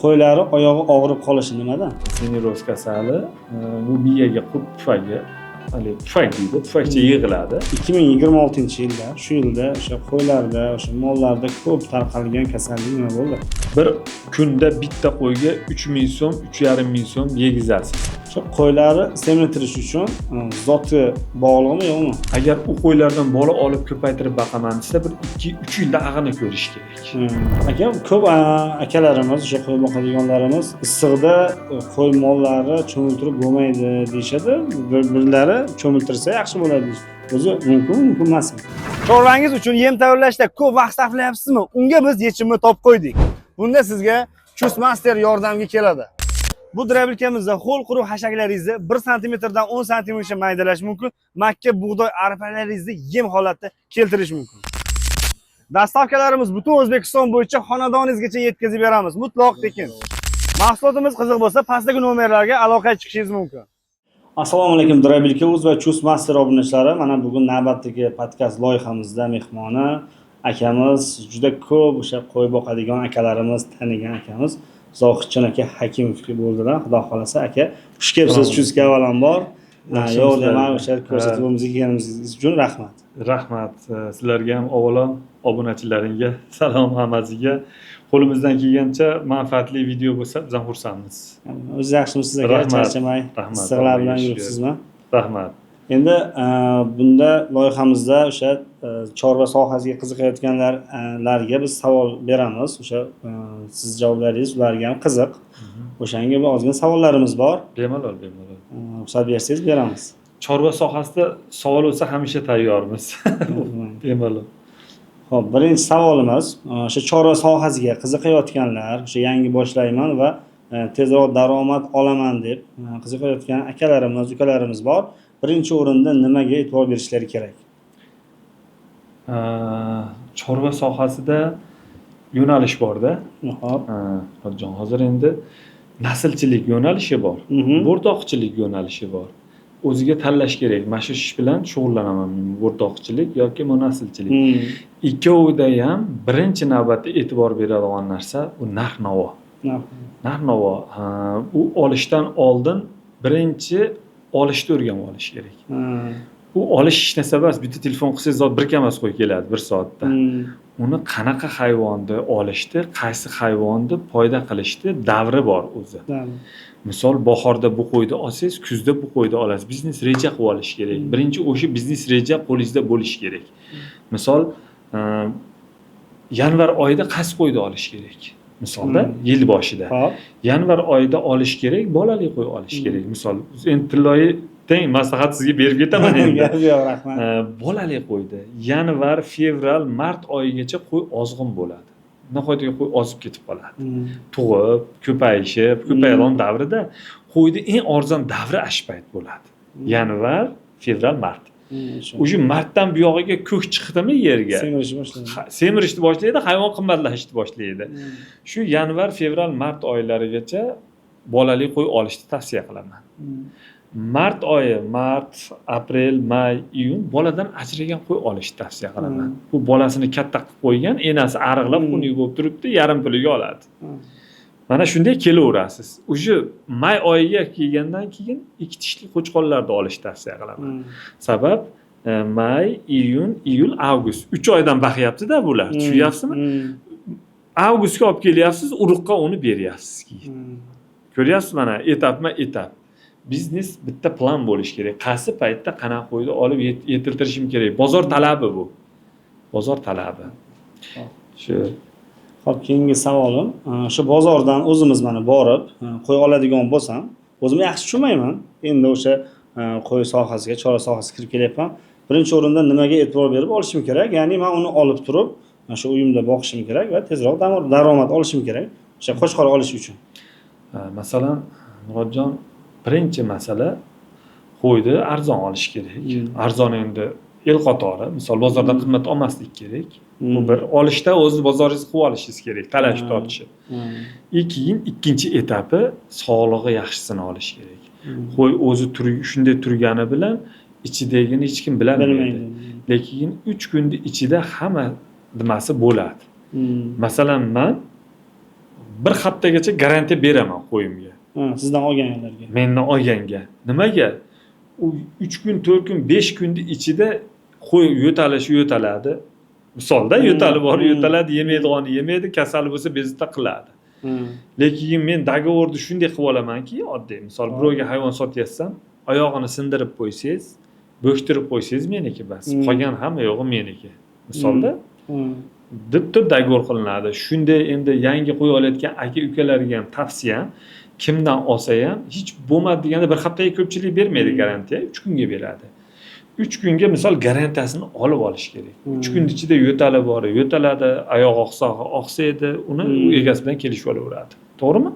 Qo'ylari oyog'i og'rib qolishi nimadan? Seniroz kasali bu miyaga pufagi, pufak deydi, pufakcha yig'iladi. 2026-yilda, shu yilda o'sha qo'ylarda, o'sha mollarda ko'p tarqalgan kasallik nima bo'ldi? Bir kunda bitta qo'yga 3000 so'm, 3500 so'm yegizasiz. Shu qo'ylari semirtirish uchun zoti bog'liqmi yo'qmi? Agar u qo'ylardan bola olib ko'paytirib boqaman desa, bir 2-3 yilda ag'ini ko'rish kerak. Aka, ko'p akalarimiz, o'sha qo'y boqadiganlarimiz issiqda qo'y mollari cho'miltirib bo'lmaydi deyshadi. Birlari cho'miltirsa yaxshi bo'ladi deydi. O'zi mumkin emasmi? Chorvangiz uchun yem tayyorlashda ko'p vaqt sarflayapsizmi? Unga biz yechimni topib qo'ydik. Bunda sizga Chusmaster yordamga keladi. Bu drabilkamizda ho'l quruq hashaklaringizni 1 sm dan 10 sm maydalash mumkin. Makka bug'doy arpalaringizni yem holatda keltirish mumkin. Dastavkalarimiz butun O'zbekiston bo'yicha xonadoningizgacha yetkazib beramiz. Mutlaq tekin. Mahsulotimiz qiziq bo'lsa, pastdagi nomerlarga aloqaga chiqishingiz mumkin. Assalomu alaykum Drabilka.uz va Chusmaster obunachilari. Mana bugun navbatdagi podkast loyihamizda mehmoni akamiz, juda ko'p o'sha qo'y boqadigan akalarimiz, tanigan akamiz Zohidjon aka Hakimovga bo'ldilar. Xudo xolasa aka, xush kelibsiz Chusga avvalambor. Yo'q demak, o'sha ko'rsatuvimizga kelganingiz uchun rahmat. Rahmat sizlarga ham, avvalo obunachilaringga, salom hammasiga. Qo'limizdan kelgancha manfaatli video bo'lsa, biz ham xursandmiz. O'zingiz yaxshimisiz aka? Charchamay, issiqlar bilan yuribsizmi? Rahmat. Endi bunda loyihamizda o'sha chorva sohasiga qiziqayotganlarga biz savol beramiz. O'sha siz javoblaringiz ularga ham qiziq. O'shanga bir ozgina savollarimiz bor. Bemalol. Ruxsat bersangiz beramiz. Chorva sohasida savol bo'lsa hamisha tayyormiz. Bemalol. Xo'p, birinchi savolimiz o'sha chorva sohasiga qiziqayotganlar, o'sha yangi boshlayman va tezroq daromad olaman deb qiziqayotgan akalarimiz, ukalarimiz bor. Birinchi o'rinda nimaga e'tibor berishlari kerak? Chorva sohasida yo'nalish bor-da. Hop. Hozir endi naslchilik yo'nalishi bor, bo'rdoqchilik yo'nalishi bor. O'ziga tanlash kerak. Mana shu ish bilan shug'ullanaman, bo'rdoqchilik yoki naslchilik. Ikkovida ham birinchi navbatda e'tibor beradigan narsa bu narx-navo. Narx-navo. U olishdan oldin birinchi olishni o'rganib olish kerak. U olish hech narsa emas. Bitta telefon qilsangiz zot bir kamas qo'y keladi 1 soatda. Uni qanaqa hayvonni olishdi, qaysi hayvonni foyda qilishdi davri bor o'zi. Misol bahorda bu qo'yni olsangiz, kuzda bu qo'yni olasiz. Biznes reja qilib olish kerak. Birinchi o'sha biznes reja qo'lingizda bo'lishi kerak. Misol yanvar oyida qaysi qo'yni olish kerak? Misolda yil boshida. Yanvar oyida olish kerak, bolali qo'y olish kerak. Misol endi tilloyi teng maslahat sizga berib ketaman endi. Yo'q, rahmat. Bolali qo'ydi. Yanvar, fevral, mart oyigacha qo'y ozg'in bo'ladi. Nihoyatda qo'y ozib ketib qoladi. Tug'ib, ko'payadigan davrida qo'yni eng arzon davri ash payt bo'ladi. Yanvar, fevral, mart. O'sha martdan bu yog'iga ko'k chiqdimi yerga? Semirishni boshlaydi, hayvon qimmatlashni boshlaydi. Shu yanvar, fevral, mart oylarigacha bolali qo'y olishni tavsiya qilaman. Mart oyi, mart, aprel, may, iyun boladan ajragan qo'y olishni tavsiya qilaman. Bu bolasini katta qilib qo'ygan, enasi ariqlab xunuk bo'lib turibdi, yarim puliga oladi. Mana shunday kelaverasiz. O'sha may oyiga kelgandan keyin ikki tishli qo'chqonlarni olishni tavsiya qilaman. Sabab may, iyun, iyul, avgust 3 oydan baqyapti-da bular. Tushunyapsizmi? Avgustga olib kelyapsiz, urug'qa uni beryapsiz keyin. Ko'ryapsiz mana etapma-etap. Biznes bitta plan bo'lish kerak. Qaysi paytda qanaqa qo'yni olib yetiltirishim kerak? Bozor talabi bu. Bozor talabi. Shu. Xo'p, keyingi savolim, shu bozordan o'zimiz mana borib, qo'y oladigan bo'lsam, o'zim yaxshi tushunmayman. Endi o'sha qo'y sohasiga, chorva sohasiga kirib kelyapman. Birinchi o'rinda nimaga e'tibor berib olishim kerak? Ya'ni men uni olib turib, shu uyimda boqishim kerak va tezroq daromad olishim kerak. O'sha qo'chqor olish uchun. Masalan, Murodjon, birinchi masala qo'yni arzon olish kerak. Arzon endi el qatori, misol bozorda qimmat olmaslik kerak. Bu bir olishda o'z bozoringizni qilib olishingiz kerak, talash tortishib. Keyin ikkinchi etapi sog'lig'i yaxshisini olish kerak. Qo'y o'zi shunday turgani bilan ichidagini hech kim bilmaydi. Lekin 3 kunning ichida hamma nimasi bo'ladi. Masalan, men bir haftagacha garantiya beraman qo'yimga. Sizdan olganlarga. Mendan olganga. Nimaga? U 3 kun, 4 kun, 5 kunning ichida qo'y yo'taladi. Misolda yo'tali bor, yo'taladi, yemaydig'ini yemaydi, kasali bo'lsa bezovta qiladi. Lekin men dogovorni shunday qilib olamanki, oddiy, misol birovga hayvon sotyapsam, oyog'ini sindirib qo'ysangiz, bo'shtirib qo'ysangiz meniki bas. Qolgan hamma yo'g'i meniki. Misolda deb dogovor qilinadi. Shunday endi yangi qo'y olayotgan aka-ukalarga ham tavsiyam, kimdan olsa ham hech bo'lmadi deganda bir haftaga ko'pchilik bermaydi garantiya, 3 kunga beradi. 3 kunga misol garantiyasini olib olish kerak. 3 kun ichida yo'tali bor, yo'taladi, oyoq oqsaydi, uni egasi bilan kelishib olaveradi. To'g'rimi?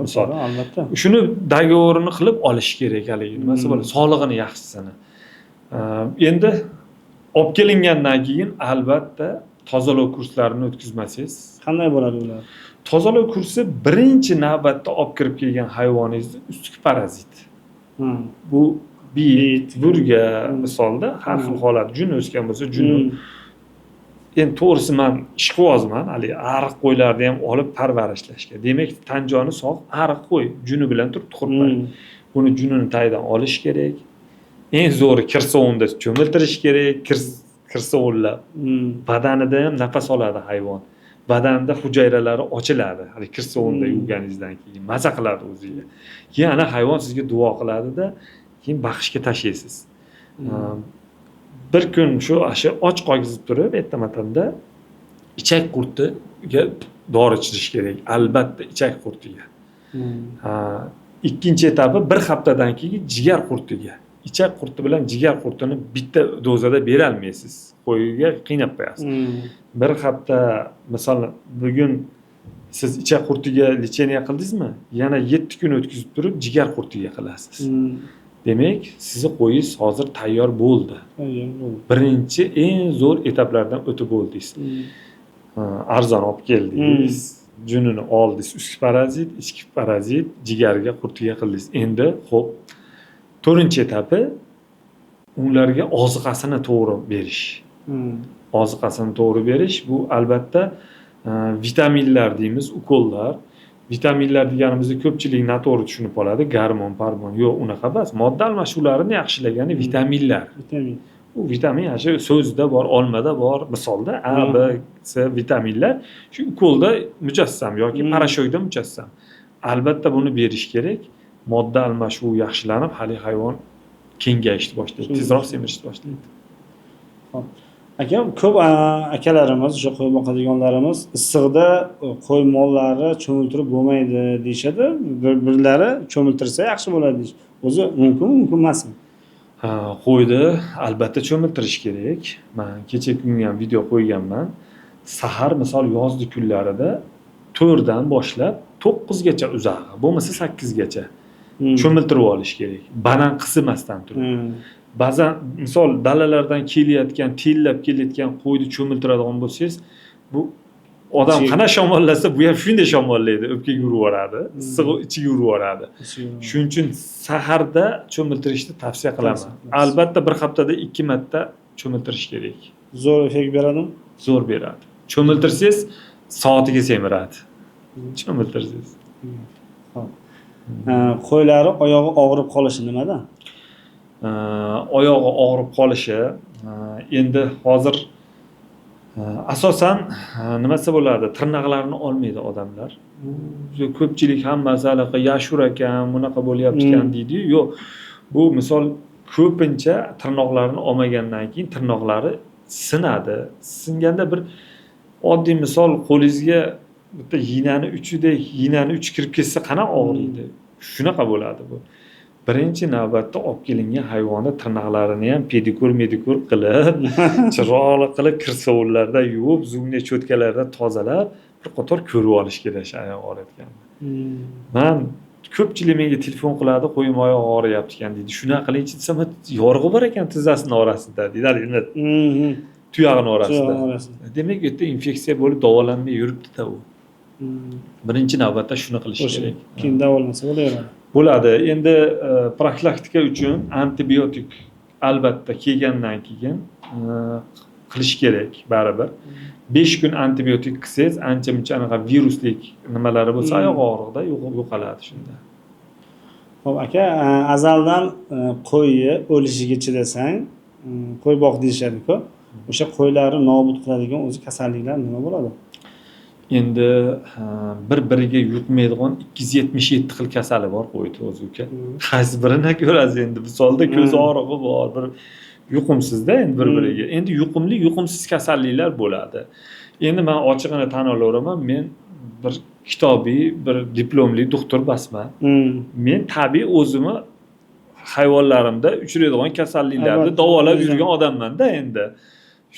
Misol, albatta. Shuni dogovorini qilib olish kerak haligi. Nimasi bo'ladi? Sog'lig'ini yaxshisini. Endi olib kelingandan keyin albatta tozalov kurslarini o'tkazmasangiz, Qanday bo'ladi ular? tozalov kursi birinchi navbatda olib kirib kelgan hayvoningizni ustki parazit. Bu bit, burga misolda har xil holat, jun o'sgan bo'lsa, juni. Endi to'g'risi men ishqibozman, hali ariq qo'ylarni ham olib parvarishlashga. Demak, tan joni sog', ariq qo'y, juni bilan turib tuxurpay. Buni junini tagidan olish kerak. Eng zo'ri kirsovunda cho'miltirish kerak, kirsovunlab. Badanida ham nafas oladi hayvon. Badanida hujayralari ochiladi. Hali kirsovunda yuvganingizdan keyin maza qiladi o'ziga. Keyin ana hayvon sizga duo qiladi-da, keyin baxshga tashlaysiz. Bir kun shu och qolgizib turib, ertamatanda ichak qurtiga dori ichish kerak. Albatta ichak qurtiga. Ikkinchi etapi bir haftadan keyin jigar qurtiga. Ichak qurti bilan jigar qurtini bitta dozada bera olmaysiz. Qo'yga qiynab qo'yasiz. Bir hafta, masalan, bugun siz ichak qurtiga lecheniya qildingizmi? Yana 7 kun o'tkazib turib jigar qurtiga qilasiz. Demak, sizni qo'yingiz hozir tayyor bo'ldi. Birinchi eng zo'r etaplardan o'tib bo'ldingiz. Arzon olib keldingiz, junini oldingiz, ustki parazit, ichki parazit, jigarga, qurtiga qildingiz. Endi xo'p, 4-etapi ularga oziqasini to'g'ri berish. Oziqasini to'g'ri berish bu albatta vitaminlar deymiz, ukollar. Vitaminlar deganimizda ko'pchilik noto'g'ri tushunib qoladi. Gormon, hormon, yo'q, unaqa emas. Modda almashuvlarini yaxshilagani vitaminlar. Vitamin. U vitamin shu so'zda bor, olmada bor, misolda A, B, C vitaminlar shu ukolda mujassam yoki parashoyda mujassam. Albatta buni berish kerak. Modda almashuvi yaxshilanib, hali hayvon kengayishni boshlaydi, tezroq semirishni boshlaydi. Xo'p. Aka, ko'p akalarimiz, o'sha qo'y boqadiganlarimiz issiqda qo'y mollari cho'miltirib bo'lmaydi deyshadi. Birlari cho'miltirsa yaxshi bo'ladi deysh. O'zi mumkin emasmi? Qo'yni albatta cho'miltirish kerak. Men kecha kunga ham video qo'yganman. Sahar misol yozgi kunlarida 4 dan boshlab 9 gacha uzag'i, bo'lmasa 8 gacha cho'miltirib olish kerak. Banan qisimasdan turib. Ba'zan misol dalalardan kelayotgan, tellab kelayotgan qo'yni cho'miltiradigan bo'lsangiz, bu odam qana shamollasa, bu ham shunday shamollaydi, o'pkaga urib yuboradi, issiq ichiga urib yuboradi. Shuning uchun saharda cho'miltirishni tavsiya qilaman. Albatta bir haftada 2 marta cho'miltirish kerak. Zo'r effekt beradimi? Zo'r beradi. Cho'miltirsangiz soatiga semiradi. Cho'miltirsangiz. Qo'ylari oyog'i og'rib qolishi nimadan? Oyog'i og'rib qolishi endi hozir asosan nimasi bo'ladi? Tirnoqlarini olmaydi odamlar. Ko'pchilik hammasi halaqa yashur ekan, bunaqa bo'lyapti ekan deydi. Yo'q, bu misol ko'pincha tirnoqlarini olmagandan keyin tirnoqlari sinadi. Singanda bir oddiy misol qo'lingizga bitta yinani uchidek, yinani uch kirib ketsa qana og'riydi. Shunaqa bo'ladi bu. Birinchi navbatda olib kelingan hayvonni tirnoqlarini ham pedikur qilib, chiroqli qilib kirsovullarda yuvib, zugni cho'tkalarda tozalab, bir qator ko'rib olish kerak oyoq og'riyotganini. Men ko'pchilik menga telefon qiladi, qo'yim oyoq og'riyapti ekan deydi. Shuna qilingchi desam, yorg'i bor ekan tizzasining orasida deydi. Tuyog'ini orasida. Demak, u yerda infeksiya bo'lib davolanmay yuribdi-da u. Birinchi navbatda shuni qilish kerak. Keyin davolansa bo'laveradi. Bo'ladi. Endi profilaktika uchun antibiotik albatta kelgandan keyin qilish kerak baribir. 5 kun antibiotik qilsangiz, ancha-muncha anaqa viruslik nimalari bo'lsa, oyoq og'rig'ida yo'qoladi shunda. Xo'p aka, azaldan qo'yni o'lishiga chidasang, qo'y boq deyishadi-ku. O'sha qo'ylarni nobud qiladigan o'zi kasalliklar nima bo'ladi? Endi bir-biriga yuqmaydigan 277 xil kasali bor qo'yda o'zi uka. Qaysi birini ko'rasiz endi? Misolda ko'z og'rig'i bor, bir yuqumsizda endi bir-biriga. Endi yuqumli, yuqumsiz kasalliklar bo'ladi. Endi men ochiqini tan olaveraman, men bir kitobiy, bir diplomli doktor emasman. Men tabiiy o'zimni hayvonlarimda uchraydigan kasalliklarni davolab yurgan odamman-da endi.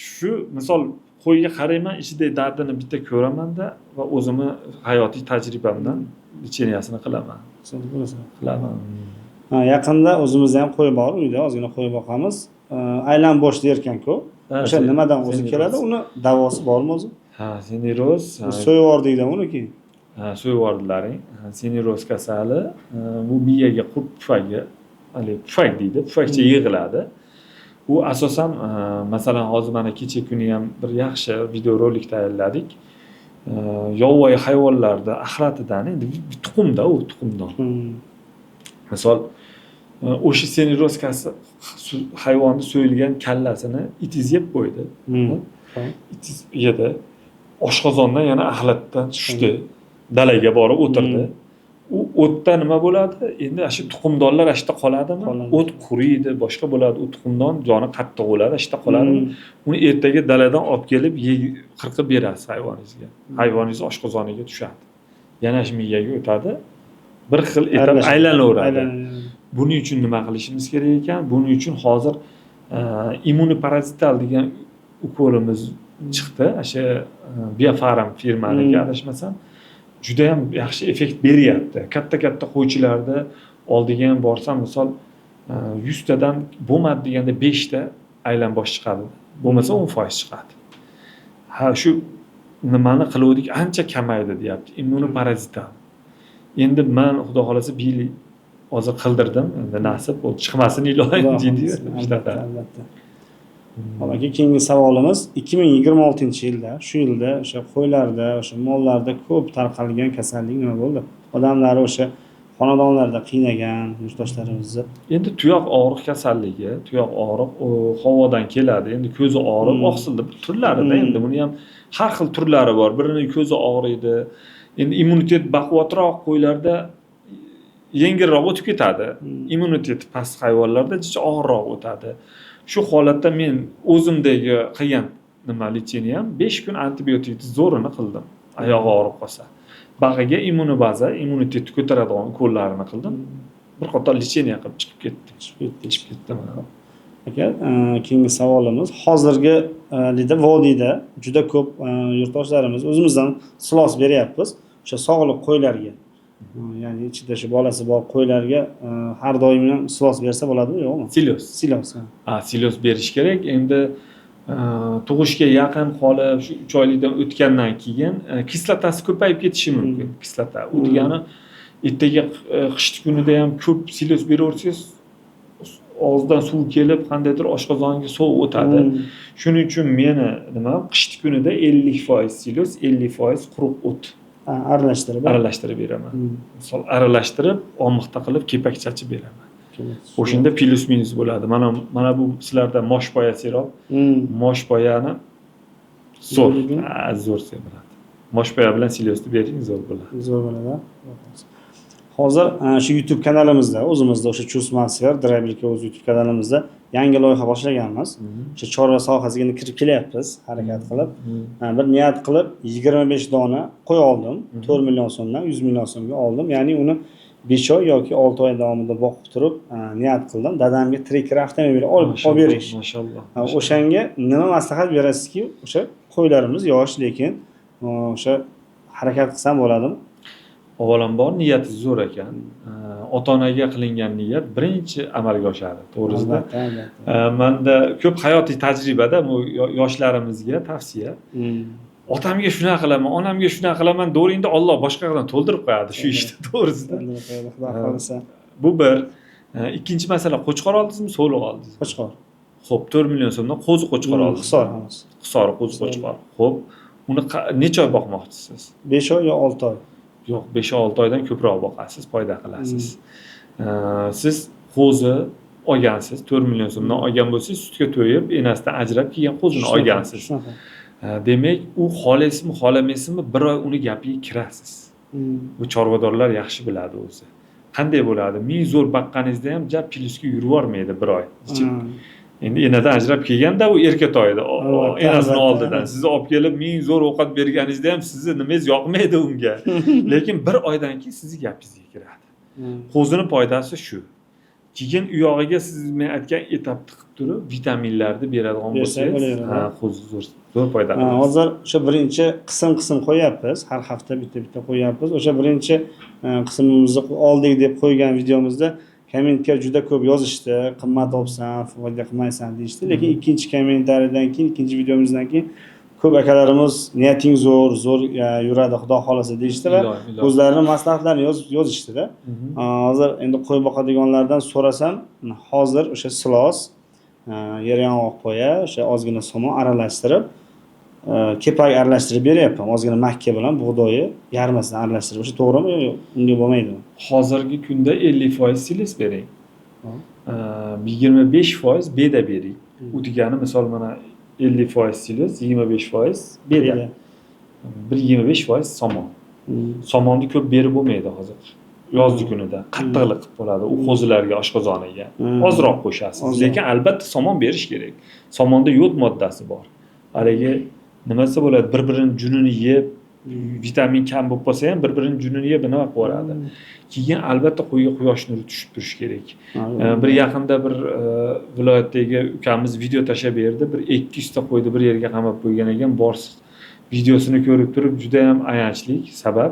Shu misol qo'yga qarayman, ichida dardini bitta ko'raman-da va o'zimni hayotiy tajribamdan licheniyasini qilaman. Qilaman. Yaqinda o'zimizda ham qo'y bor, uyda ozgina qo'y boqamiz. Aylan bosh derkan-ku. O'sha nimadan o'zi keladi? Uni davosi bormi o'zi? Ha, seniroz. So'yvordik-da uniki. Ha, so'yvordilaring. Seniroz kasali bu miyaga qurt pufagi, pufak deydi, pufakcha yig'iladi. U asosan masalan hozir mana kecha kuni ham bir yaxshi videorolik tayyorladik. Yovvoyi hayvonlarda axlatidan endi tuxumda u tuxumdon. Misol o'sha seniroz hayvonni so'yilgan kallasini itiz yeb qo'ydi. Itiz yedi. Oshqozondan yana axlatdan tushdi. Dalaga borib o'tirdi. U o'tda nima bo'ladi? Endi shu tuxumdonlar ashta qoladimi? O't quriydi, boshqa bo'ladi. U tuxumdon joni qattiq bo'ladi, ashta qoladimi? Uni ertaga daladan olib kelib qirqib berasiz hayvoningizga. Hayvoningiz oshqozoniga tushadi. Yana shu miyaga o'tadi. Bir xil etap aylanaveradi. Buning uchun nima qilishimiz kerak ekan? Buning uchun hozir immunoparazital degan ukolimiz chiqdi. O'sha Biofarm firmaniki adashmasam, juda ham yaxshi effekt beryapti. Katta-katta qo'ychilarda oldiga ham borsam, misol 100 tadan bo'lmadi deganda 5 ta aylan bosh chiqadi. Bo'lmasa 10% chiqadi. Ha, shu nimani qiluvdik ancha kamaydi deyapti. Immunoparazital. Endi men xudo xolasa bir yil hozir qildirdim. Endi nasib bo'ldi. Chiqmasin ilohim deydi. Albatta. Aka, keyingi savolimiz 2026-yilda, shu yilda o'sha qo'ylarda, o'sha mollarda ko'p tarqalgan kasallik nima bo'ldi? Odamlar o'sha xonadonlarda qiynagan yurtdoshlarimizni. Endi tuyoq og'riq kasalligi, tuyoq og'riq havodan keladi. Endi ko'zi og'rib, oqsildi turlarida. Endi buni ham har xil turlari bor. Birining ko'zi og'riydi. Endi immunitet baquvvatroq qo'ylarda yengilroq o'tib ketadi. Immuniteti past hayvonlarda jicha og'irroq o'tadi. Shu holatda men o'zimdagi qilgan nima licheniyam 5 kun antibiotikni zo'rini qildim. Oyog'i og'rib qolsa. Bag'iga immunobaza, immunitetni ko'taradigan ukollarini qildim. Bir qator licheniya qilib chiqib ketdim. Aka, keyingi savolimiz hozirgi vodiyda juda ko'p yurtdoshlarimiz o'zimizdan silos beryapmiz. O'sha sog'liq qo'ylarga. Ya'ni ichida shu bolasi bor qo'ylarga har doim ham silos bersa bo'ladimi, yo'qmi? Silos. Silos berish kerak. Endi tug'ishga yaqin qolib, shu 3 oylikdan o'tgandan keyin kislotasi ko'payib ketishi mumkin. Kislota. U degani ertaga qish kunida ham ko'p silos beraversangiz, og'izdan suv kelib, qandaydir oshqozonga sovuq o'tadi. Shuning uchun meni qish kunida 50% silos, 50% quruq o't aralashtirib beraman. Misol aralashtirib, omiqda qilib kepak chachib beraman. O'shanda plus minus bo'ladi. Mana bu sizlarda moshpoya sirop, moshpoyani zo'r semiradi. Moshpoya bilan silosni bering, zo'r bo'ladi. Hozir shu YouTube kanalimizda, o'zimizda o'sha Chusmaster Drabilka o'z YouTube kanalimizda yangi loyiha boshlaganmiz. O'sha chorva sohasiga kirib kelyapmiz, harakat qilib. Bir niyat qilib 25 dona qo'y oldim. 4 million so'mdan 100 million so'mga oldim. Ya'ni uni 5 oy yoki 6 oy davomida boqib turib niyat qildim. Dadamga Tracker avtomobil olib berish. Mashalloh. O'shanga nima maslahat berasizki, o'sha qo'ylarimiz yosh, lekin o'sha harakat qilsam bo'ladimi? Avvalambor niyati zo'r ekan. Ota-onaga qilingan niyat birinchi amalga oshadi, to'g'risida. Menda ko'p hayotiy tajribada bu yoshlarimizga tavsiya. Otamga shunaqa qilaman, onamga shunaqa qilaman, do'ringda Alloh boshqa yoqdan to'ldirib qo'yadi shu ishni, to'g'risida. Xudo xolasa. Bu bir. Ikkinchi masala, qo'chqor oldingizmi, so'liq oldingizmi? Qo'chqor. Xo'p, 4 million so'mdan qo'zi qo'chqor oldingiz. Hisor hammasi. Hisori qo'zi qo'chqor. Xo'p, uni necha oy boqmoqchisiz? 5 oy yo 6 oy. Yo'q, 5-6 oydan ko'proq boqasiz, foyda qilasiz. Siz qo'zi olgansiz, 4 million so'mdan olgan bo'lsangiz, sutga to'yib, enasidan ajrab keyin qo'zini olgansiz. Demak, u xohlaysizmi, xohlamaysizmi, bir oy uni gapiga kirasiz. Bu chorvadorlar yaxshi biladi o'zi. Qanday bo'ladi? Ming zo'r baqqaningizda ham jab plyusga yurib yormaydi bir oy. Endi enadan ajrab kelganda u erkatoyida, enasini oldidan sizni olib kelib ming zo'r ovqat berganingizda ham sizni nimangiz yoqmaydi unga. Lekin bir oydan keyin sizni gapingizga kiradi. Qo'zini foydasi shu. Keyin u yog'iga siz men aytgan etap tiqib turib, vitaminlarni beradigan bo'lsangiz, qo'zi zo'r foyda qiladi. Hozir o'sha birinchi qism qo'yapmiz. Har hafta bitta qo'yapmiz. O'sha birinchi qismimizni oldik deb qo'ygan videomizda kommentga juda ko'p yozishdi, qimmat olsan, foyda qilmaysan deyishdi. Lekin ikkinchi kommentariyadan keyin, ikkinchi videomizdan keyin ko'p akalarimiz niyating zo'r yuradi, xudo xolasa deyishdi va o'zlarining maslahatlarini yozishdi-da. Hozir endi qo'y boqadiganlardan so'rasam, hozir o'sha silos, yer yong'oq qo'ya, o'sha ozgina somon aralashtirib, kepak aralashtirib beryapman. Ozgina makka bilan bug'doyi yarmasini aralashtirib. O'sha to'g'rimi yo'q? Unga bo'lmaydimi? Hozirgi kunda 50% silis bering. 25% beda bering. U degani misol mana 50% silis, 25% beda. Bir 25% somon. Somonni ko'p berib bo'lmaydi hozir. Yozgi kunida qattiqlik qilib bo'ladi. U qo'zilarga, oshqozoniga ozroq qo'shasiz. Lekin albatta somon berish kerak. Somonda yod moddasi bor. Haligi nimasi bo'ladi? Bir-birini junini yeb, vitamin kam bo'lib qolsa ham bir-birini junini yeb nima qilib yuboradi. Keyin albatta qo'yga quyosh nuri tushib turishi kerak. Bir yaqinda bir viloyatdagi ukamiz video tashlab berdi. Bir 200 ta qo'yni bir yerga qamab qo'ygan ekan. Borsiz videosini ko'rib turib juda ham ayanchlik sabab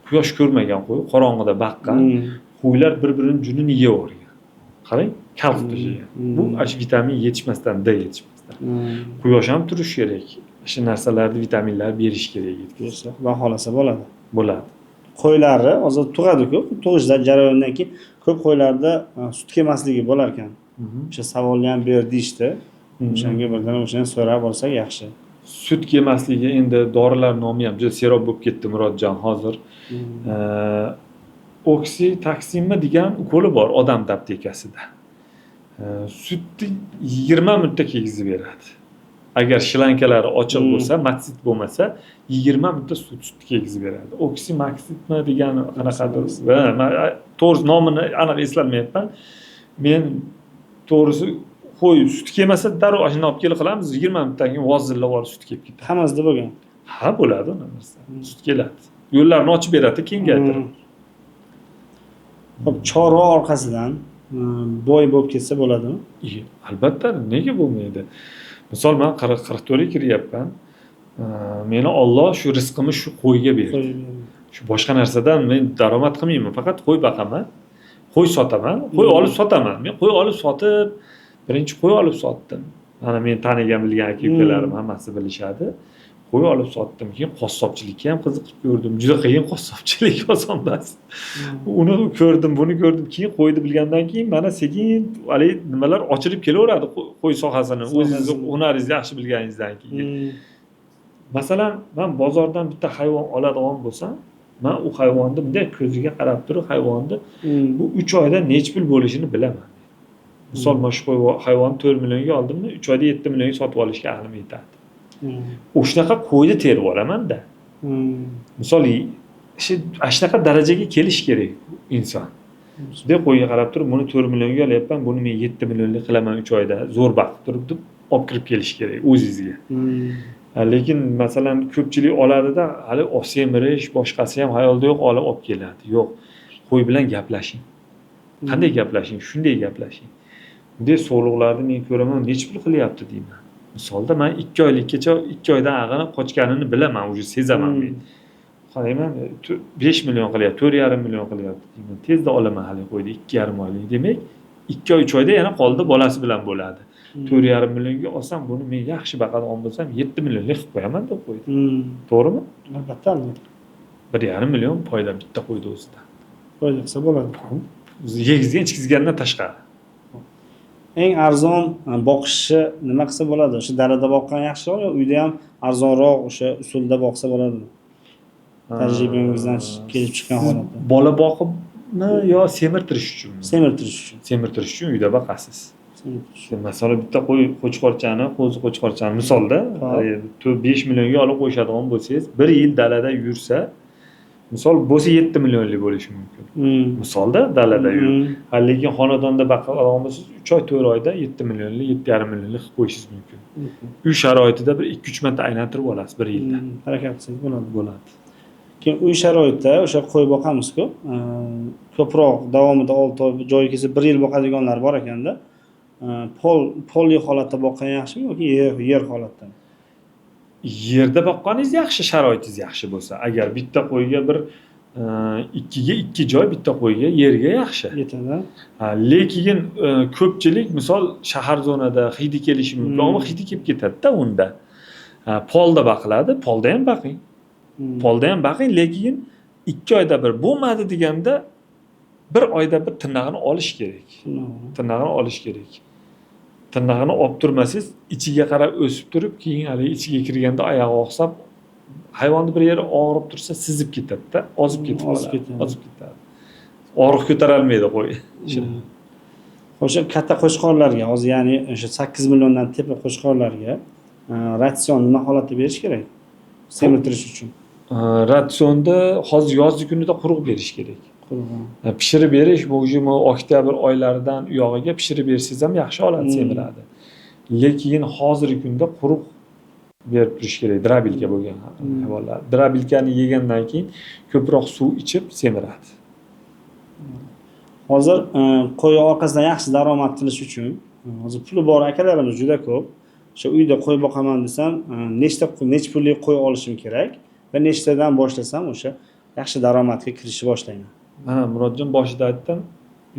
quyosh ko'rmagan qo'y, qorong'ida baqqan qo'ylar bir-birini junini yeyorgan. Qarang, kalf tashlagan. Bu vitamin yetishmasdan, D yetishmasdan. Quyosh ham turishi kerak. Shu narsalarni vitaminlar berish kerak yetkazsa, Xudo xolasa bo'ladi. Bo'ladi. Qo'ylarni hozir tug'adi-ku, tug'ishdan jarayondan keyin ko'p qo'ylarda sut kelmasligi bo'lar ekan. O'sha savolni ham berdishdi. O'shanga birdan o'shani so'rab olsak yaxshi. Sut kelmasligi endi dorilar nomi ham juda serob bo'lib ketdi Murodjon hozir. Oksitoksinmi degan ukoli bor odam aptekasida. Sutni 20 minutda kiygizib beradi. Agar shlankalari ochiq bo'lsa, maksit bo'lmasa, 20 minutda sut kiygizib beradi. Oksimaksitmi degan qanaqadir. To'g'ri nomini aniq eslolmayapman. Men to'g'risi qo'y sut kelmasa darrov ashuni olib kelib qilamiz, 20 minutdan keyin vozillab olib sut kelib ketadi. Hammasida bo'lgan. Ha, bo'ladi uni narsa. Sut keladi. Yo'llarni ochib beradi, kengaytirib. Xo'p, chorva orqasidan boy bo'lib ketsa bo'ladimi? Albatta, nega bo'lmaydi? Misol men 44 ga kiryapman. Meni Alloh shu rizqimni shu qo'yga berdi. Shu boshqa narsadan men daromad qilmayman, faqat qo'y boqaman, qo'y sotaman, qo'y olib sotaman. Men qo'y olib sotib, birinchi qo'y olib sotdim. Mana men tanigan bilgan aka-ukalarim hammasi bilishadi. Qo'y olib sotdim, keyin qassobchilikka ham qiziqib ko'rdim. Juda qiyin qassobchilik, oson emas. Uni ko'rdim, buni ko'rdim. Keyin qo'yni bilgandan keyin mana sekin hali nimalar ochilib kelaveradi qo'y sohasini. O'zingiz hunaringizni yaxshi bilganingizdan keyin. Masalan, men bozordan bitta hayvon oladigan bo'lsam, men u hayvonni bunday ko'ziga qarab turib, hayvonni bu 3 oyda necha pul bo'lishini bilaman. Misol, mana shu hayvonni 4 millionga oldimmi, 3 oyda 7 millionga sotib olishga aqlim yetadi. O'shanaqa qo'yni terib olaman-da. Misol, shunaqa darajaga kelish kerak inson. Bunday qo'yga qarab turib, buni 4 millionga olyapman, buni men 7 millionlik qilaman 3 oyda, zo'r baqib turib deb olib kirib kelish kerak o'zingizga. Lekin masalan ko'pchilik oladida, hali semirish, boshqasi ham hayolda yo'q, olib keladi. Yo'q, qo'y bilan gaplashing. Qanday gaplashing? Shunday gaplashing. Bunday sog'liqlarni men ko'raman, necha pul qilyapti deyman. Misolda men 2 oylikgacha 2 oydan ag'ana qochganini bilaman, o'zi sezaman men. Qarayman, 5 million qilyapti, 4,5 million qilyapti deyman. Tezda olaman hali qo'ydi 2,5 oylik. Demak, 2 oy 3 oyda yana qoldi, bolasi bilan bo'ladi. 4,5 millionga olsam, buni men yaxshi baqadigan bo'lsam 7 millionlik qilib qo'yaman deb qo'ydi. To'g'rimi? Albatta. 1,5 million foyda bitta qo'ydi o'zidan. Foyda qilsa bo'ladi. Yegizgan, ichkizgandan tashqari. eng arzon boqishni nima qilsa bo'ladi? O'sha dalada boqqan yaxshiroq yo uyda ham arzonroq o'sha usulda boqsa bo'ladimi? Tajribangizdan kelib chiqqan holatda. Bola boqibmi yo semirtirish uchunmi? Semirtirish uchun. Semirtirish uchun uyda boqasiz. Semirtirish. Masalan, bitta qo'chqorchani, qo'zi qo'chqorchani misolda 5 millionga olib qo'yishadigan bo'lsangiz, 1 yil dalada yursa, misol bo'lsa 7 millionlik bo'lishi mumkin. Misolda dalada yur. Lekin xonadonda boqadigan bo'lsangiz 3 oy 4 oyda 7 millionlik, 7,5 millionlik qilib qo'yishingiz mumkin. Uy sharoitida bir 2-3 marta aylantirib olasiz 1 yilda. Harakat qilsangiz bo'ladi. Keyin uy sharoitida o'sha qo'y boqamiz-ku, ko'proq davomida 6 oy joyi kelsa 1 yil boqadiganlar bor ekanda. Polli holatda boqqan yaxshimi yoki yer holatda? Yerda boqqaningiz yaxshi, sharoitingiz yaxshi bo'lsa. Agar bitta qo'yga bir 2 ga 2 joy, bitta qo'yga yerga yaxshi. Yetadi. Lekin ko'pchilik misol shahar zonada hidi kelishi mumkin, ammo hidi kelib ketadi-da unda. Polda boqiladi, polda ham boqing. Polda ham boqing, lekin 2 oyda bir bo'lmadi deganda 1 oyda bir tirnog'ini olish kerak. Tirnog'ini olish kerak. Tirnog'ini olib turmasangiz, ichiga qarab o'sib turib, keyin hali ichiga kirganda oyog'i oqsab, hayvonni bir yeri og'rib tursa, sizib ketadi-da, ozib ketadi. Og'riq ko'tara olmaydi qo'y. O'sha katta qo'chqorlarga, hozir ya'ni o'sha 8 milliondan tepa qo'chqorlarga ratsion nima holatda berish kerak? Semirtirish uchun. Ratsionda hozir yozgi kunida quruq berish kerak. Pishirib berish, bo'g'imi oktyabr oylaridan u yog'iga pishirib bersangiz ham yaxshi oladi, semiradi. Lekin hozirgi kunda quruq berib turish kerak, drabilka bo'lgan hayvonlar. Drabilkani yegandan keyin ko'proq suv ichib semiradi. Hozir qo'y orqasidan yaxshi daromad qilish uchun hozir puli bor akalarimiz juda ko'p. O'sha uyda qo'y boqaman desam, nechta pullik qo'y olishim kerak va nechtadan boshlasam o'sha yaxshi daromadga kirishni boshlayman. Mana Murodjon boshida aytdim,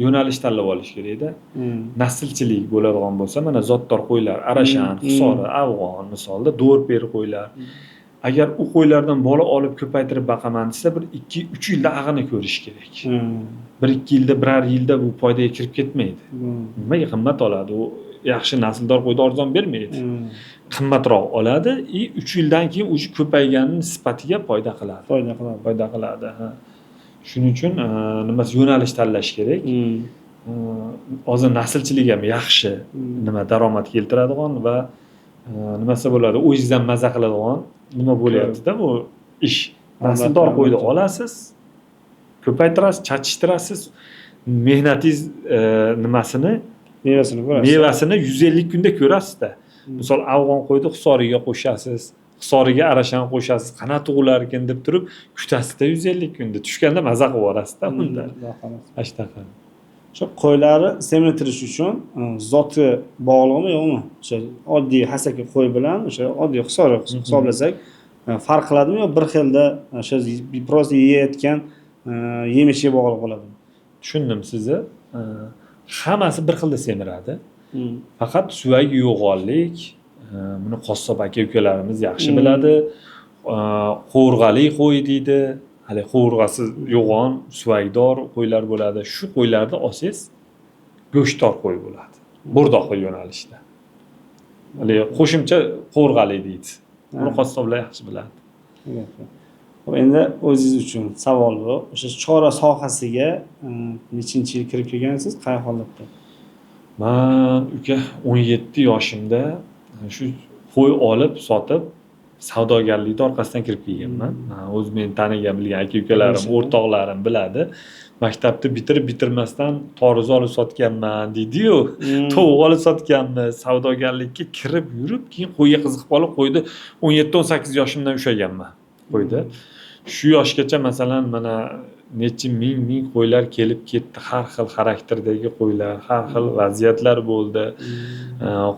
yo'nalish tanlab olish kerak-da. Naslchilik bo'ladigan bo'lsa, mana zotdor qo'ylar, Arashan, Hisori, Afg'on misolda do'rperi qo'ylar. Agar u qo'ylardan bola olib ko'paytirib boqaman desa, bir 2-3 yilda ag'ini ko'rish kerak. 1-2 yilda, 1 yilda bu foydaga kirib ketmaydi. Nimaga qimmat oladi? U yaxshi nasldor qo'yda arzon bermaydi. Qimmatroq oladi, 3 yildan keyin o'sha ko'paygani nisbatiga foyda qiladi. Foyda qiladi. Shuning uchun nimasi yo'nalish tanlash kerak. Hozir naslchilik ham yaxshi, nima daromad keltiradigan va nimasi bo'ladi, o'zingizdan maza qiladigan nima bo'lyapti-da bu ish. Nasldor qo'yni olasiz, ko'paytirasiz, chachishtirasiz, mehnatingiz nimasini, mevasini 150 kunda ko'rasiz-da. Misol afg'on qo'yni Hisoriga qo'shasiz, Hisoriga Arashan qo'shasiz, qanot tug'ular ekan deb turib, kutasiz-da 150 kunda. Tushganda maza qilib yuborasiz-da bunda. Ashtaqa. O'sha qo'ylarni semirtirish uchun zoti bog'liqmi yo'qmi? O'sha oddiy hasaka qo'y bilan o'sha oddiy Hisori hisoblasak farq qiladimi yo bir xilda o'sha просто yeyotgan yemishiga bog'liq bo'ladimi? Tushundim sizni. Hammasi bir xilda semiradi. Faqat suvagi yo'g'onlik, buni qassob aka-ukalarimiz yaxshi biladi. Qo'rg'ali qo'y deydi. Hali qo'rg'asi yo'g'on, suvagdor qo'ylar bo'ladi. Shu qo'ylarda olsangiz go'shtdor qo'y bo'ladi. Bo'rdoqli yo'nalishda. Hali qo'shimcha qo'rg'ali deydi. Buni qassoblar yaxshi biladi. Xo'p, endi o'zingiz uchun savol bu. O'sha chora sohasiga nechinchi yil kirib kelgansiz? Qay holatda? Men uka 17 yoshimda shu qo'y olib, sotib savdogarlikning orqasidan kirib kelganman. O'zim meni tanigan, bilgan aka-ukalarim, o'rtoqlarim biladi. Maktabni bitirmasdan toriz olib sotganman deydi-yu. Tovuq olib sotganmiz, savdogarlikka kirib yurib, keyin qo'yga qiziqib qolib, qo'ydi 17-18 yoshimdan ushlaganman. Qo'ydi. Shu yoshgacha masalan mana necha ming qo'ylar kelib ketdi, har xil xarakterdagi qo'ylar, har xil vaziyatlar bo'ldi.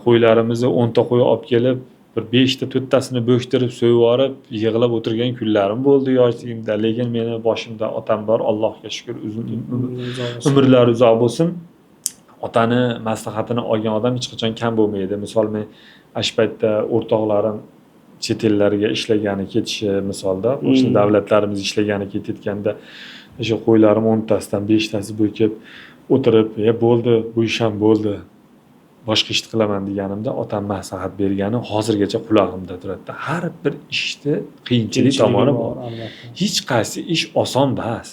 Qo'ylarimizni 10 ta qo'y olib kelib, bir 5 ta 4 tasini bo'shtirib, so'yib yorib, yig'lab o'tirgan kunlarim bo'ldi yoshligimda. Lekin meni boshimda otam bor, Allohga shukr, uzun umrlari uzoq bo'lsin. Otani maslahatini olgan odam hech qachon kam bo'lmaydi. Misol men ashpaytda o'rtoqlarim chet ellarga ishlagani ketishi misolda, qo'shni davlatlarimiz ishlagani ketayotganda o'sha qo'ylarim 10 tasidan 5 tasi bo'kib o'tirib, bo'ldi, bu ish ham bo'ldi. boshqa ish qilaman deganimda otam maslahat bergani hozirgacha qulog'imda turadi. Har bir ishda qiyinchilik tomoni bor. albatta. Hech qaysi ish oson emas.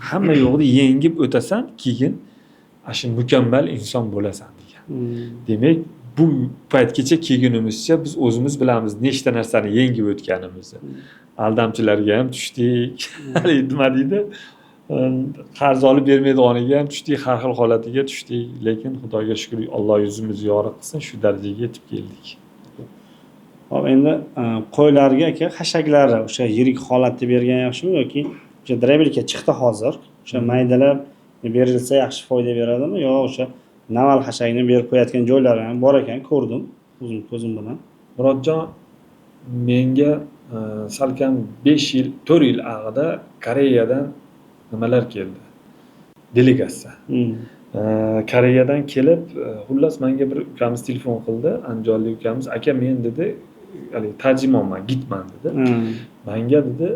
Hamma yo'g'ida yengib o'tasan, keyin shu mukammal inson bo'lasan degan. Demak, bu paytgacha kelgunimizcha biz o'zimiz bilamiz nechta narsani yengib o'tganimizni. Aldamchilarga ham tushdik. Nima deydi? Qarz olib bermaydiganiga ham tushdik, har xil holatiga tushdik, lekin Xudoga shukr, Alloh yuzimizni yorug' qilsin, shu darajaga yetib keldik. Hop, endi qo'ylarga aka hashaklari o'sha yirik holatda bergan yaxshimi yoki o'sha drabelka chiqdi hozir, o'sha maydalab berilsa yaxshi foyda beradimi yo o'sha naval hashakni berib qo'yayotgan joylari ham bor ekan, ko'rdim o'zim ko'zim bilan. Murodjon menga salkam 5 yil, 4 yil avvalda Koreyadan nimalar keldi? Delegatsiya. Koreyadan kelib, xullas menga bir ukamiz telefon qildi, andijonlik ukamiz, aka men dedi, tarjimonman, gidman dedi. Menga dedi,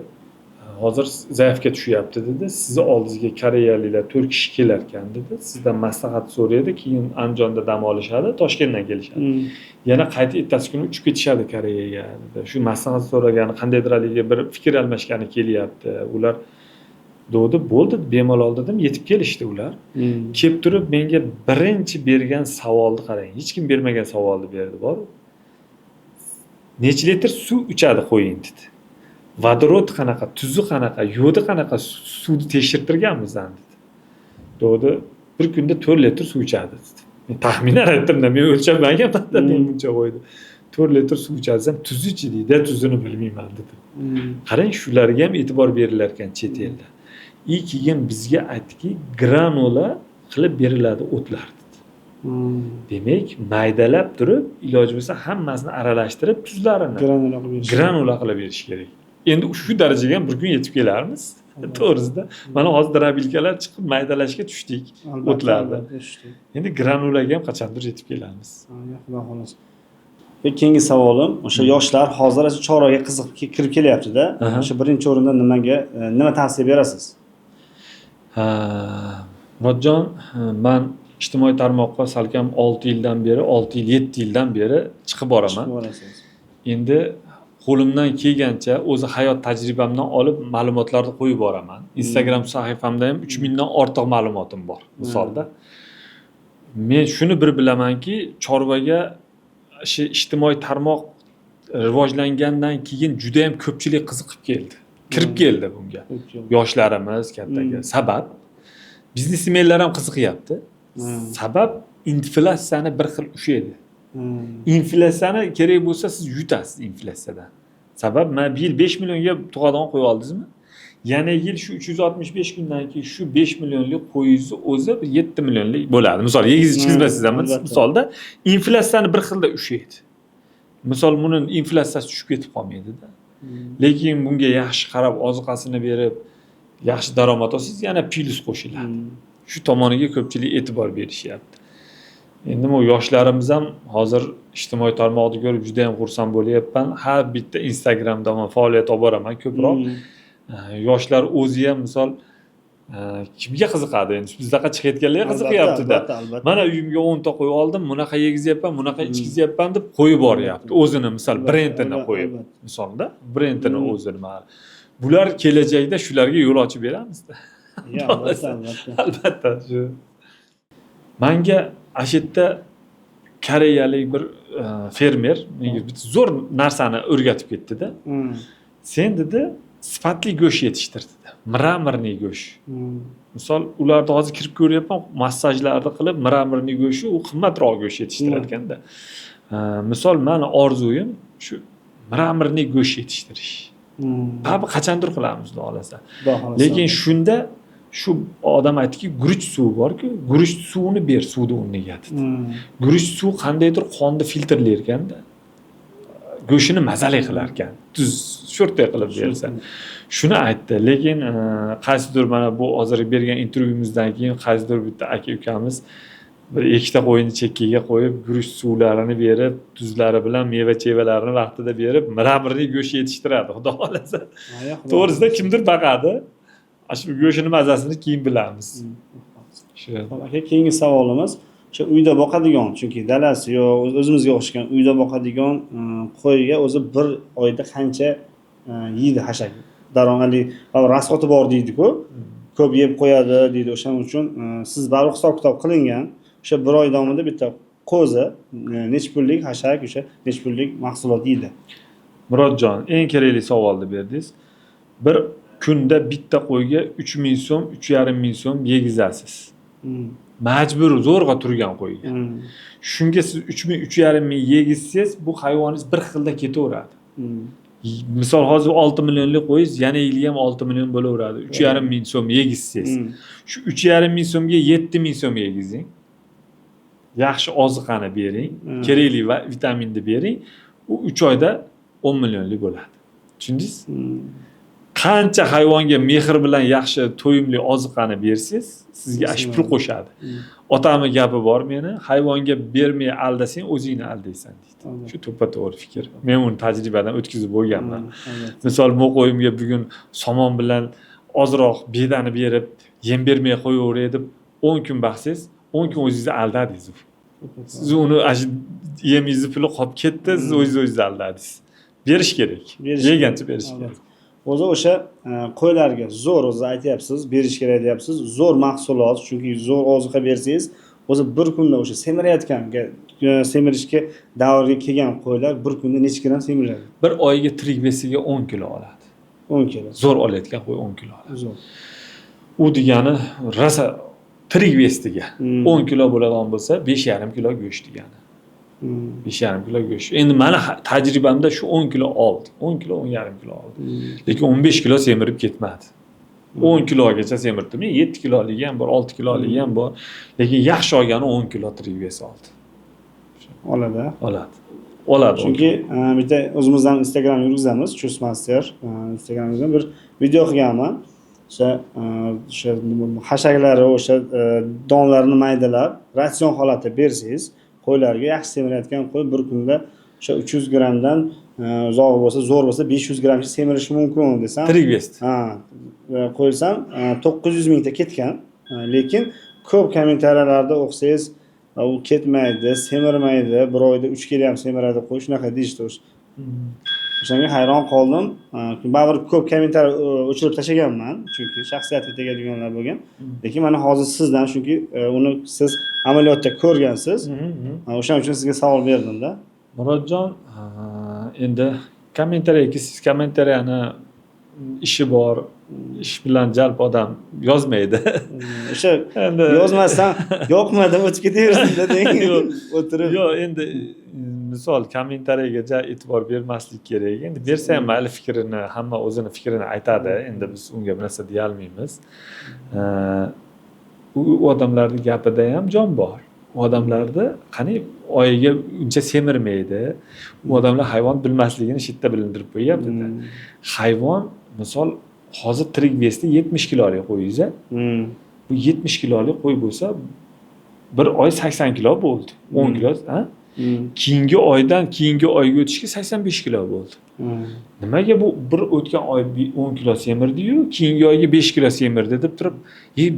hozir zaifga tushyapti dedi. Sizni oldingizga koreyaliklar 4 kishi kelar ekan dedi. Sizdan maslahat so'raydi, keyin Andijonda dam olishadi, Toshkentdan kelishadi. Yana qayta ertasi kuni uchib ketishadi Koreyaga dedi. Shu maslahat so'ragani, qandaydir haligi bir fikr almashgani kelyapti. Ular dedi, bo'ldi, bemalol dedim, yetib kelishdi ular. Kelib turib menga birinchi bergan savolni qarang. Hech kim bermagan savolni berdi, bor. Necha litr suv ichadi qo'ying dedi. Vodorod qanaqa, tuzi qanaqa, yodi qanaqa suvni tekshirtirganmizdan dedi. Dedi, bir kunda 4 litr suv ichadi dedi. Men taxminan aytdim-da, men o'lchamaganman-da, men buncha qo'ydi. 4 litr suv ichsam tuzi-chi deydi, tuzini bilmayman dedi. Qarang, shularga ham e'tibor berilar ekan chet elda. Keyin bizga aytdiki, granula qilib beriladi o'tlar dedi. Demak, maydalab turib, iloji bo'lsa hammasini aralashtirib tuzlarini granula qilib berish kerak. Endi shu darajaga ham bir kun yetib kelarmiz. To'g'risida, mana hozir drabilkalar chiqib maydalashga tushdik o'tlarni. Endi granulaga ham qachondir yetib kelamiz. Xudo xolasa. Keyingi savolim, o'sha yoshlar hozir choraga qiziqib kirib kelyapti-da. O'sha birinchi o'rinda nima tavsiya berasiz? Murodjon, men ijtimoiy tarmoqqa salkam 6 yildan beri, 6 yil, 7 yildan beri chiqib boraman. Endi qo'limdan kelgancha o'zi hayot tajribamdan olib ma'lumotlarni qo'yib boraman. Instagram sahifamda ham 3000 dan ortiq ma'lumotim bor, misolda. Men shuni bir bilamanki, chorvaga shu ijtimoiy tarmoq rivojlangandan keyin juda ham ko'pchilik qiziqib keldi. Kirib keldi bunga. Yoshlarimiz kattaga. Sabab biznesmenlar ham qiziqyapti. Sabab inflyatsiyani bir xil ushlaydi. Inflyatsiyani kerak bo'lsa siz yutasiz inflyatsiyadan. Sabab men bir yil 5 millionga tug'adon qo'ya oldingizmi? Yana yil shu 365 kundan keyin shu 5 millionlik qo'yingizni o'zi 7 millionlik bo'ladi. Misol yegingiz ichkizmaysiz ham misolda inflyatsiyani bir xilda ushlaydi. Misol buni inflyatsiyasi tushib ketib qolmaydi-da. Lekin bunga yaxshi qarab oziqasini berib, yaxshi daromad olsangiz yana plus qo'shiladi. Shu tomoniga ko'pchilik e'tibor berishyapti. Endi bu yoshlarimiz ham hozir ijtimoiy tarmoqni ko'rib juda ham xursand bo'lyapman. Har bitta Instagramda men faoliyat olib boraman ko'proq. Yoshlar o'zi ham misol kimga qiziqadi? Endi bizdaqa chiqayotganlarga qiziqyapti-da. Mana uyimga 10 ta qo'y oldim, bunaqa yegizyapman, bunaqa ichkizyapman deb qo'yib boryapti. O'zini misol brendini qo'yib, misolda brendini o'zini. Bular kelajakda shularga yo'l ochib beramiz-da. Albatta shu. Menga ashitda koreyalik bir fermer menga zo'r narsani o'rgatib ketdi-da. Sen dedi, sifatli go'sht yetishtir dedi. Mramirniy go'sht. Misol ularda hozir kirib ko'ryapman, massajlarni qilib mramirniy go'sht u qimmatroq go'sht yetishtirar ekanda. Misol meni orzuyim shu mramirniy go'sht yetishtirish. Ba'zi qachondir qilamiz, xudo xolasa. Lekin shunda shu odam aytdiki, guruch suvi bor-ku, guruch suvini ber, suvni o'rniga dedi. Guruch suv qandaydir qonni filtrlar ekanda. Go'shtini mazali qilar ekan. Tuz sho'rtay qilib bersa. Shuni aytdi. Lekin qaysidir mana bu hozir bergan intervyumizdan keyin qaysidir bitta aka-ukamiz bir ikkita qo'yini chekkaga qo'yib, guruch suvlarini berib, tuzlari bilan meva-chevalarini vaqtida berib, mramirniy go'sht yetishtiradi, xudo xolasa. To'g'risida kimdir baqadi. Shu go'shtning mazasini keyin bilamiz. Aka, keyingi savolimiz, o'sha uyda boqadigan, chunki dalasi yo'q, o'zimizga o'xshagan uyda boqadigan qo'yga o'zi bir oyda qancha yeydi hashak. Daromadi va rasxoti bor deydi-ku. Ko'p yeb qo'yadi deydi. O'shaning uchun siz baribir hisob-kitob qilingan. O'sha bir oy davomida bitta qo'zi necha pullik hashak, o'sha necha pullik mahsulot yeydi. Murodjon, eng kerakli savolni berdingiz. Bir kunda bitta qo'yga 3000 so'm, 3500 so'm yegizasiz. Majbur zo'rg'a turgan qo'yga. Shunga siz 3000, 3500 yegizsangiz, bu hayvoningiz bir xilda ketaveradi. Misol hozir 6 millionlik qo'yingiz, yana yili ham 6 million bo'laveradi. 3500 so'm yegizsangiz. Shu 3500 so'mga 7000 so'm yegizing. Yaxshi oziqani bering, kerakli va vitaminni bering. U 3 oyda 10 millionlik bo'ladi. Tushundingiz? Qancha hayvonga mehr bilan yaxshi to'yimli oziqani bersangiz, sizga ash pul qo'shadi. Otamning gapi bor meni, hayvonga bermay aldasang, o'zingni aldaysan deydi. Shu to'ppa-to'g'ri fikr. Men uni tajribadan o'tkazib bo'lganman. Misol, bu qo'yimga bugun somon bilan ozroq bedani berib, yem bermay qo'yaveray deb 10 kun baqsangiz, 10 kun o'zingizni aldadingiz. Siz uni yemingizni puli qolib ketdi, siz o'zingizni aldadingiz. Berish kerak. Yegancha berish kerak. O'sha qo'ylarga zo'r o'zi aytyapsiz, berish kerak deyapsiz. Zo'r mahsulot, chunki zo'r oziqa bersangiz, o'zi bir kunda o'sha semirishga davrga kelgan qo'ylar bir kunda necha gram semiradi? Bir oyga tirik besiga 10 kilo oladi. 10 kilo. Zo'r olayotgan qo'y 10 kilo oladi. Zo'r. U degani rosa tirik bestiga 10 kilo bo'ladigan bo'lsa, 5,5 kilo go'sht degani. 5,5 kilo go'sht. Endi meni tajribamda shu 10 kilo oldi. 10 kilo, 10,5 kilo oldi. Lekin 15 kilo semirib ketmadi. 10 kilogacha semirdim. 7 kilolik ham bor, 6 kilolik ham bor. Lekin yaxshi olgani 10 kilo tirik bes oldi. Oladi. Oladi. Chunki bitta o'zimizdan Instagram yurgizamiz, Chusmaster. Instagramimizdan bir video qilganman. O'sha hashaklari, o'sha donlarini maydalab, ratsion holatda bersangiz, qo'ylarga yaxshi semirayotgan qo'y bir kunda o'sha 300 gramdan uzoq bo'lsa, zo'r bo'lsa 500 gramcha semirishi mumkin desam. Tirik best. Qo'ysam 900 mingta ketgan. Lekin ko'p kommentariyalarda o'qisangiz, u ketmaydi, semirmaydi, bir oyda 3 kilo ham semiradi qo'y, shunaqa deyishdi. O'shanga hayron qoldim. Baribir ko'p kommentariy o'chirib tashlaganman, chunki shaxsiyatga tegadiganlar bo'lgan. Lekin mana hozir sizdan, chunki uni siz amaliyotda ko'rgansiz, o'shaning uchun sizga savol berdim-da. Murodjon, endi kommentariyga siz kommentariyani ishi bor, ish bilan jalb odam yozmaydi. O'sha yozmasdan yoqmadi, o'tib ketaversin deding. O'tirib. Yo'q, endi misol kommentariyaga e'tibor bermaslik kerak. Endi bersa ham mayli fikrini, hamma o'zini fikrini aytadi. Endi biz unga bir narsa deya olmaymiz. U odamlarning gapida ham jon bor. U odamlarda qani oyiga uncha semirmaydi. U odamlar hayvon bilmasligini shu yerda bilindirib qo'yyapti-da. Hayvon misol hozir tirik besda 70 kilolik qo'yingiz, bu 70 kilolik qo'y bo'lsa, bir oy 80 kilo bo'ldi. 10 kilo, ha? Keyingi oydan keyingi oyga o'tishga 85 kilo bo'ldi. Nimaga bu bir o'tgan oy 10 kilo semirdi-yu, keyingi oyga 5 kilo semirdi deb turib,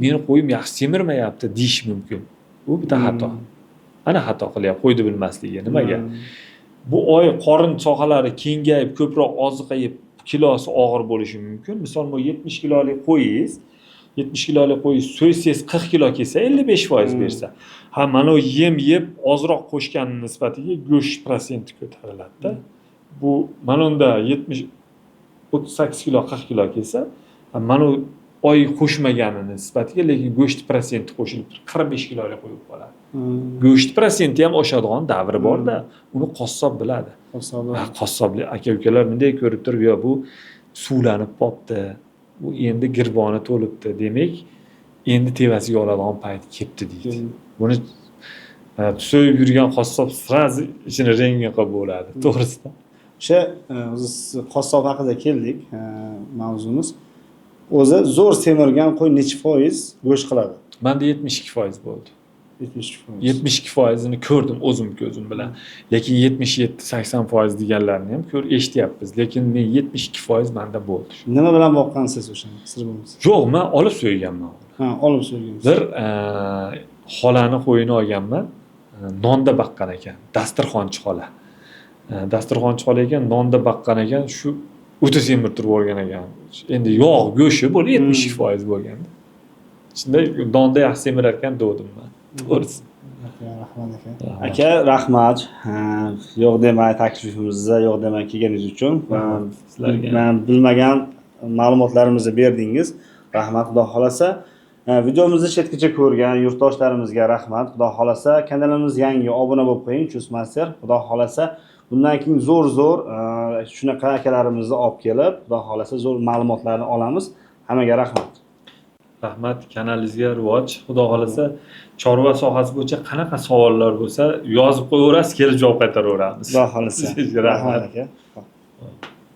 meni qo'yim yaxshi semirmayapti deyish mumkin. Bu bitta xato. Ana xato qilyapti, qo'yni bilmasligi. Nimaga? Bu oy qorin sohalari kengayib, ko'proq oziqa yeb, kilosi og'ir bo'lishi mumkin. Misol, bu 70 kilolik qo'yingiz, 70 kilolik qo'yingiz so'ysangiz 40 kilo kelsa, 55% bersa. Ha, mana u yem yeb ozroq qo'shgan nisbatiga go'sht prosenti ko'tariladi-da. Bu mana unda 38 kilo, 40 kilo kelsa, mana u oy qo'shmagani nisbatiga, lekin go'sht prosenti qo'shilib 45 kilolik qo'yib qoladi. Go'sht prosenti ham oshadigan davri bor-da, uni qassob biladi. Qassoblik aka-ukalar bunday ko'rib turib, yo bu suvlanib qolibdi, bu endi girboni to'libdi, demak, endi tevasiga oladigan payt kelibdi deydi. Buni so'yib yurgan qassob sразу ichini rangga qilib bo'ladi, to'g'risi. O'sha biz qassob haqida keldik, mavzumiz. O'zi zo'r semirgan qo'y necha foiz go'sht qiladi? Menda 72% bo'ldi. 72%. 72%ni ko'rdim o'zim ko'zim bilan. Lekin 77-80% deganlarni ham eshityapmiz. Lekin men 72% menda bo'ldi. Nima bilan boqqansiz o'shani? Sir bo'lmasa. Yo'q, men olib so'yganman. Ha, olib so'ygansiz. Bir xolani qo'yini olganman. Nonda baqqan ekan. Dasturxonchi xola. Dasturxonchi xola ekan, nonda baqqan ekan, shu o'ta semirtirib yuborgan ekan. Endi yog' go'shi bo'lib 72% bo'lganda. Shunday nonda yaxshi semirar ekan dedim men. To'g'risi. Rahmat aka. Aka, rahmat. Yo'q demay taklifimizga, yo'q demay kelganingiz uchun. Men bilmagan ma'lumotlarimizni berdingiz. Rahmat, xudo xolasa. Videomizni chetgacha ko'rgan yurtdoshlarimizga rahmat. Xudo xolasa, kanalimiz yangi, obuna bo'lib qo'ying, Chusmaster. Xudo xolasa, bundan keyin zo'r shunaqa akalarimizni olib kelib, xudo xolasa zo'r ma'lumotlarni olamiz. Hammaga rahmat. Rahmat, kanalingizga rivoj. Xudo xolasa, chorva sohasi bo'yicha qanaqa savollar bo'lsa, yozib qo'yaverasiz, kelib javob qaytaraveramiz. Xudo xolasa. Rahmat aka.